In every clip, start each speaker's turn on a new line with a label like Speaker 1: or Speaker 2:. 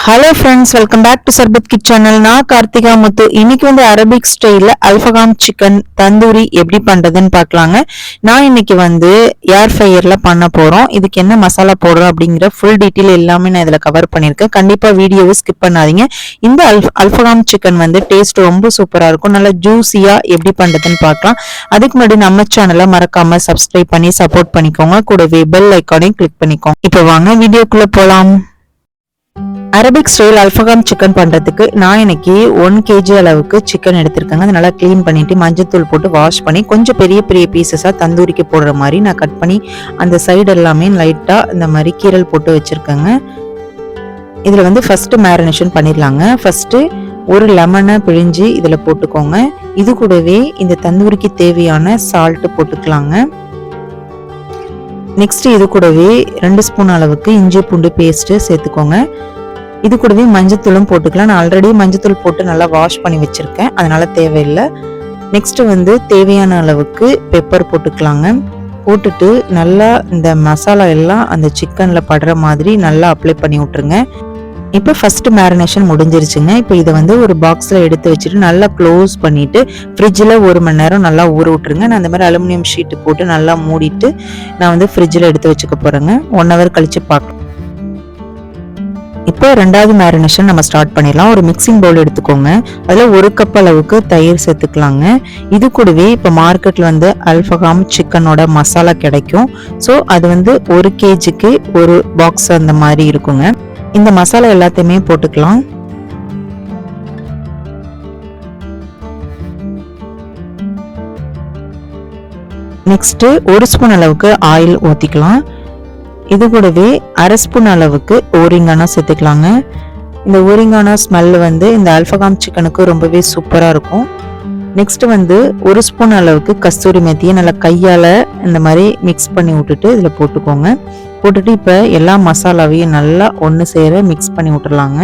Speaker 1: Hello friends, welcome back to சர்பத் கிட் channel. நான் கார்த்திகா முத்து. இன்னைக்கு வந்து அரபிக் ஸ்டைலில் அல்ஃபகாம் சிக்கன் தந்தூரி எப்படி பண்ணுறதுன்னு பார்க்கலாங்க. நான் இன்னைக்கு வந்து ஏர் ஃப்ரையரில் பண்ண போகிறோம். இதுக்கு என்ன மசாலா போடுறோம் அப்படிங்கிற ஃபுல் டீட்டெயில் எல்லாமே நான் இதில் கவர் பண்ணியிருக்கேன். கண்டிப்பாக வீடியோவை ஸ்கிப் பண்ணாதீங்க. இந்த அல்ஃபகாம் சிக்கன் வந்து டேஸ்ட் ரொம்ப சூப்பராக இருக்கும். நல்லா ஜூஸியாக எப்படி பண்ணுறதுன்னு பார்க்கலாம். அதுக்கு முன்னாடி நம்ம சேனலை மறக்காமல் சப்ஸ்கிரைப் பண்ணி சப்போர்ட் பண்ணிக்கோங்க. கூடவே பெல் ஐக்கானையும் கிளிக் பண்ணிக்கோங்க. இப்போ வாங்க வீடியோக்குள்ளே போகலாம். அரபிக் ஸ்டைல் அல்ஃபகாம் சிக்கன் பண்ணுறதுக்கு நான் இன்னைக்கு 1 kg அளவுக்கு சிக்கன் எடுத்திருக்கேங்க. அதை நல்லா க்ளீன் பண்ணிட்டு மஞ்சத்தூள் போட்டு வாஷ் பண்ணி கொஞ்சம் பெரிய பெரிய பீசஸாக தந்தூரிக்கு போடுற மாதிரி நான் கட் பண்ணி அந்த சைடு எல்லாமே லைட்டாக இந்த மாதிரி கீரல் போட்டு வச்சுருக்கேங்க. இதில் வந்து ஃபஸ்ட்டு மேரினேஷன் பண்ணிடலாங்க. ஃபஸ்ட்டு ஒரு லெமனை பிழிஞ்சு இதில் போட்டுக்கோங்க. இது கூடவே இந்த தந்தூரிக்கு தேவையான சால்ட்டு போட்டுக்கலாங்க. நெக்ஸ்ட் இது கூடவே 2 ஸ்பூன் அளவுக்கு இஞ்சி பூண்டு பேஸ்ட்டு சேர்த்துக்கோங்க. இது கூடவே மஞ்சத்தூளும் போட்டுக்கலாம். நான் ஆல்ரெடி மஞ்சத்தூள் போட்டு நல்லா வாஷ் பண்ணி வச்சுருக்கேன், அதனால தேவையில்லை. நெக்ஸ்ட் வந்து தேவையான அளவுக்கு பெப்பர் போட்டுக்கலாங்க. போட்டுட்டு நல்லா இந்த மசாலா எல்லாம் அந்த சிக்கனில் படுற மாதிரி நல்லா அப்ளை பண்ணி விட்ருங்க. இப்போ ஃபர்ஸ்ட் மேரினேஷன் முடிஞ்சிருச்சுங்க. இப்போ இதை வந்து ஒரு பாக்ஸில் எடுத்து வச்சுட்டு நல்லா க்ளோஸ் பண்ணிவிட்டு ஃப்ரிட்ஜில் 1 மணி நேரம் நல்லா ஊற விட்டுருங்க. நான் அந்த மாதிரி அலுமினியம் ஷீட்டு போட்டு நல்லா மூடிட்டு நான் வந்து ஃப்ரிட்ஜில் எடுத்து வச்சுக்க போகிறேங்க. 1 hour கழித்து பார்க்கலாம். இப்போ 2வது மேரினேஷன் நம்ம ஸ்டார்ட் பண்ணிடலாம். ஒரு மிக்சிங் பவுல் எடுத்துக்கோங்க. அதில் 1 கப் அளவுக்கு தயிர் சேர்த்துக்கலாங்க. இது கூடவே இப்போ மார்க்கெட்டில் வந்து அல்ஃபகாம் சிக்கனோட மசாலா கிடைக்கும். ஸோ அது வந்து 1 kgக்கு ஒரு பாக்ஸ் அந்த மாதிரி இருக்குங்க. இந்த மசாலா எல்லாத்தையுமே போட்டுக்கலாம். நெக்ஸ்ட் 1 ஸ்பூன் அளவுக்கு ஆயில் ஊற்றிக்கலாம். இது கூடவே 1/2 ஸ்பூன் அளவுக்கு ஓரிங்கானா சேர்த்துக்கலாங்க. இந்த ஓரிங்கானா ஸ்மெல் வந்து இந்த அல்ஃபகாம் சிக்கனுக்கு ரொம்பவே சூப்பராக இருக்கும். நெக்ஸ்ட் வந்து 1 ஸ்பூன் அளவுக்கு கஸ்தூரி மெத்தியை நல்லா கையால் இந்த மாதிரி மிக்ஸ் பண்ணி விட்டுட்டு இதில் போட்டுக்கோங்க. போட்டுட்டு இப்போ எல்லா மசாலாவையும் நல்லா ஒன்று சேர மிக்ஸ் பண்ணி விட்டுறலாங்க.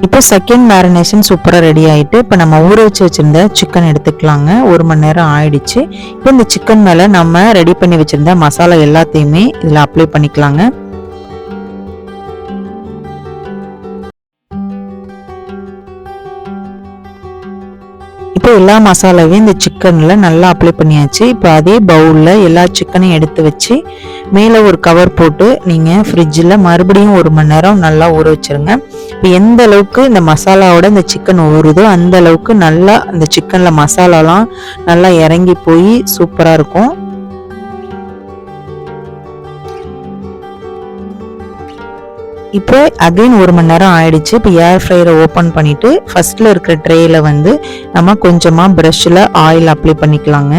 Speaker 1: இப்போ செகண்ட் மேரினேஷன் சூப்பராக ரெடி ஆகிட்டு இப்போ நம்ம ஊற வச்சிருந்த சிக்கன் எடுத்துக்கலாங்க. 1 மணி நேரம் ஆயிடுச்சு. இப்போ இந்த சிக்கன் மேலே நம்ம ரெடி பண்ணி வச்சிருந்த மசாலா எல்லாத்தையுமே இதில் அப்ளை பண்ணிக்கலாங்க. இப்போ எல்லா மசாலாவையும் இந்த சிக்கனில் நல்லா அப்ளை பண்ணியாச்சு. இப்போ அதே பவுலில் எல்லா சிக்கனையும் எடுத்து வச்சு மேலே ஒரு கவர் போட்டு நீங்கள் ஃப்ரிட்ஜில் மறுபடியும் 1 மணி நேரம் நல்லா ஊற வச்சுருங்க. இப்போ எந்த அளவுக்கு இந்த மசாலாவோட இந்த சிக்கன் ஊறுதோ அந்த அளவுக்கு நல்லா அந்த சிக்கனில் மசாலாலாம் நல்லா இறங்கி போய் சூப்பராக இருக்கும். இப்போ அகைன் 1 மணி நேரம் ஆயிடுச்சு. இப்போ ஏர் ஃப்ரையரை ஓப்பன் பண்ணிவிட்டு ஃபர்ஸ்ட்டில் இருக்கிற ட்ரேயில் வந்து நம்ம கொஞ்சமாக ப்ரஷ்ஷில் ஆயில் அப்ளை பண்ணிக்கலாங்க.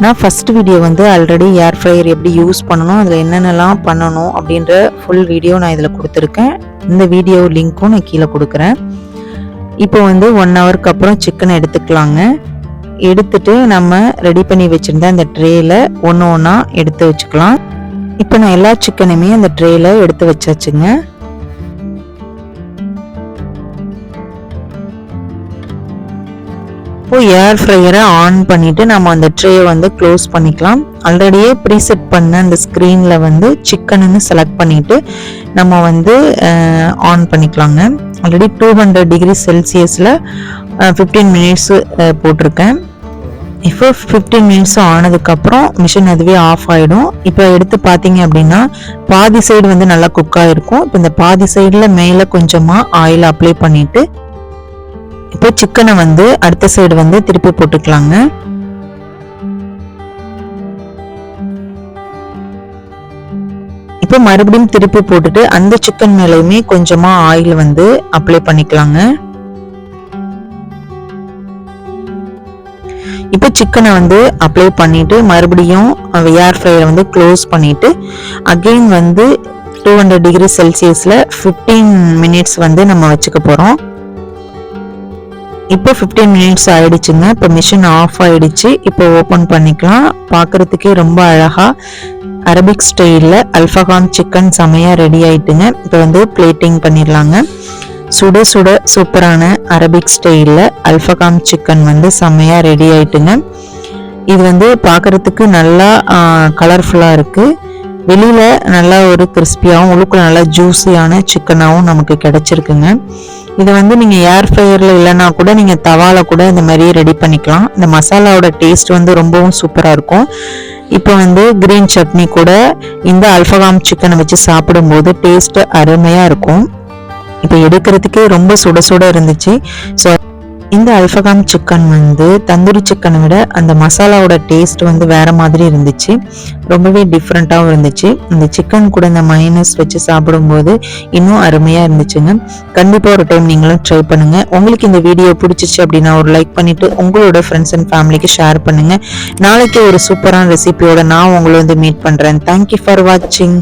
Speaker 1: நான் ஃபஸ்ட் வீடியோ வந்து ஆல்ரெடி ஏர் ஃப்ரையர் எப்படி யூஸ் பண்ணணும், அதில் என்னென்னலாம் பண்ணணும் அப்படின்ற ஃபுல் வீடியோ நான் இதில் கொடுத்துருக்கேன். இந்த வீடியோ லிங்க்கும் நான் கீழே கொடுக்குறேன். இப்போ வந்து 1 ஹவருக்கு அப்புறம் சிக்கனை எடுத்துக்கலாங்க. எடுத்துட்டு நம்ம ரெடி பண்ணி வச்சுருந்த அந்த ட்ரேயில் ஒன்று ஒன்றா எடுத்து வச்சுக்கலாம். இப்போ நான் எல்லா சிக்கனுமே அந்த ட்ரேயில் எடுத்து வச்சாச்சுங்க. இப்போ ஏர் ஃப்ரையரை ஆன் பண்ணிட்டு நம்ம அந்த ட்ரேயை வந்து க்ளோஸ் பண்ணிக்கலாம். ஆல்ரெடியே ப்ரீசெட் பண்ண அந்த ஸ்க்ரீனில் வந்து சிக்கனுன்னு செலக்ட் பண்ணிட்டு நம்ம வந்து ஆன் பண்ணிக்கலாங்க. ஆல்ரெடி 200 டிகிரி செல்சியஸில் 15 மினிட்ஸ் போட்டிருக்கேன். இப்போ 15 மினிட்ஸ் ஆனதுக்கப்புறம் மிஷின் அதுவே ஆஃப் ஆகிடும். இப்போ எடுத்து பார்த்தீங்க அப்படின்னா பாதி சைடு வந்து நல்லா குக் ஆகிருக்கும். இப்போ இந்த பாதி சைடில் மேலே கொஞ்சமாக ஆயில் அப்ளை பண்ணிவிட்டு இப்போ சிக்கனை வந்து அடுத்த சைடு வந்து திருப்பி போட்டுக்கலாங்க. இப்போ மறுபடியும் திருப்பி போட்டுட்டு அந்த சிக்கன் மேலேயுமே கொஞ்சமாக ஆயில் வந்து அப்ளை பண்ணிக்கலாங்க. இப்போ சிக்கனை வந்து அப்ளை பண்ணிட்டு மறுபடியும் ஏர் ஃப்ரையரை வந்து க்ளோஸ் பண்ணிட்டு அகெயின் வந்து 200 டிகிரி செல்சியஸில் 15 மினிட்ஸ் வந்து நம்ம வச்சுக்க போகிறோம். இப்போ 15 மினிட்ஸ் ஆயிடுச்சுங்க. இப்போ மிஷின் ஆஃப் ஆயிடுச்சு. இப்போ ஓப்பன் பண்ணிக்கலாம். பார்க்குறதுக்கே ரொம்ப அழகாக அரபிக் ஸ்டைலில் அல்ஃபகாம் சிக்கன் செமையாக ரெடி ஆயிட்டுங்க. இப்போ வந்து பிளேட்டிங் பண்ணிடலாங்க. சுட சுட சூப்பரான அரபிக் ஸ்டைலில் அல்ஃபகாம் சிக்கன் வந்து செமையாக ரெடி ஆயிட்டுங்க. இது வந்து பார்க்குறதுக்கு நல்லா கலர்ஃபுல்லாக இருக்குது. வெளியில் நல்லா ஒரு கிறிஸ்பியாகவும் உள்ளுக்குள்ள நல்லா ஜூஸியான சிக்கனாகவும் நமக்கு கிடைச்சிருக்குங்க. இதை வந்து நீங்கள் ஏர் ஃப்ரையரில் இல்லைன்னா கூட நீங்கள் தவால கூட இந்த மாதிரி ரெடி பண்ணிக்கலாம். இந்த மசாலாவோட டேஸ்ட் வந்து ரொம்பவும் சூப்பராக இருக்கும். இப்போ வந்து கிரீன் சட்னி கூட இந்த அல்ஃபகாம் சிக்கனை வச்சு சாப்பிடும்போது டேஸ்ட் அருமையாக இருக்கும். இப்போ எடுக்கிறதுக்கே ரொம்ப சுட சுட இருந்துச்சு. ஸோ இந்த அல்ஃபகாம் சிக்கன் வந்து தந்தூரி சிக்கனை விட அந்த மசாலாவோட டேஸ்ட் வந்து வேற மாதிரி இருந்துச்சு. ரொம்பவே டிஃப்ரெண்ட்டாகவும் இருந்துச்சு. இந்த சிக்கன் கூட இந்த மைனஸ் வச்சு சாப்பிடும்போது இன்னும் அருமையாக இருந்துச்சுங்க. கண்டிப்பாக ஒரு டைம் நீங்களும் ட்ரை பண்ணுங்கள். உங்களுக்கு இந்த வீடியோ பிடிச்சிச்சு அப்படின்னா ஒரு லைக் பண்ணிவிட்டு உங்களோட ஃப்ரெண்ட்ஸ் அண்ட் ஃபேமிலிக்கு ஷேர் பண்ணுங்கள். நாளைக்கு ஒரு சூப்பரான ரெசிபியோட நான் உங்களை வந்து மீட் பண்ணுறேன். தேங்க்யூ ஃபார் வாட்சிங்.